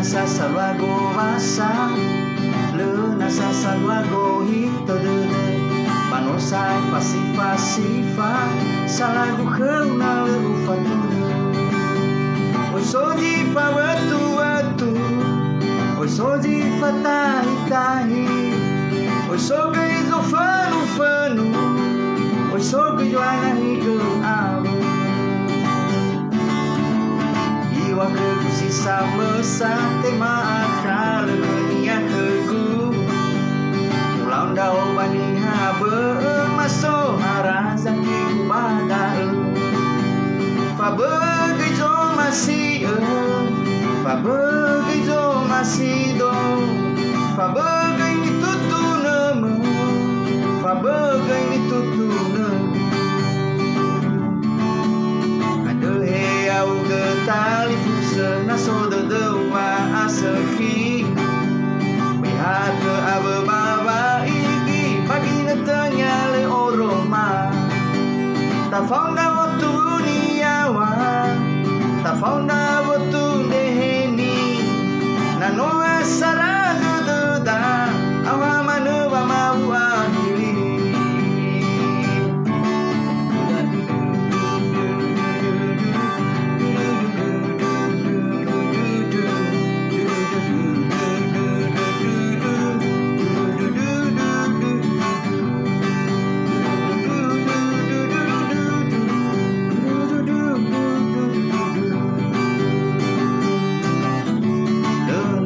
nasa salwago masa, le nasa salwago hito de manosai fasi-fasifa, salagu kheu na le ufatuna. Oi soji fa watu-watu, oi soji fa tahi-tahi, oi sogai zo fanu-fanu, oi sogai jo anahigo abu. Iwa kheu sisa mesa tema akal dunia kheu. Ulang dau bani habe maso haraza ki ubada. Fa begai jo masih fa begai jo masih do, fa begai ni tutu nama, fa begai ni tutu nama. Ada he au ke tali fusa naso de dewa asehi. Bihat ke abe baba iki pagi netanya le oroma. Ta fonda waktu niawa, ta fonda waktu deheni. Nano asara duda awa manu wa mau ahili.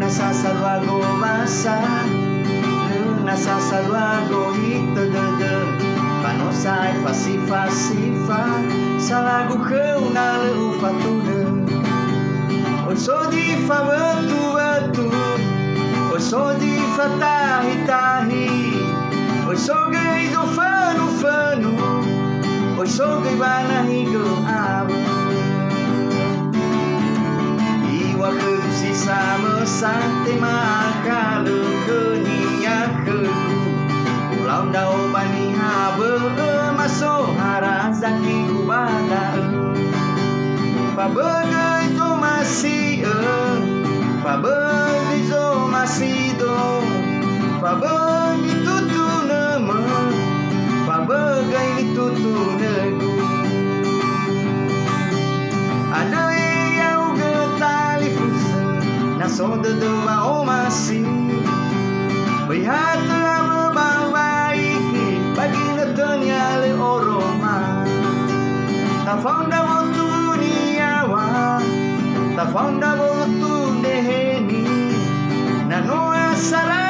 Nasa salwago masa, nasa salwago hito de panosai fasi-fasifa, salagu kheu na le ufatuna. Oi soji fa watu-watu, oi soji fa tahi-tahi, oi sogai zo fanu-fanu, oi sogai banahigo abu. Iwa kheu sisa mesa tema akal dunia kheu. Ulang dau bani habe maso haraza ki ubada. Fa begai jo masih fa begai jo masih do, fa begai tutu nama, fa begai tutu negu. Ada yang getali fusa naso de dewa o masih. Bihat abe baba iki pagi netanya le oroma. Ta fonda waktu niawa, ta fonda waktu deheni. Nano asara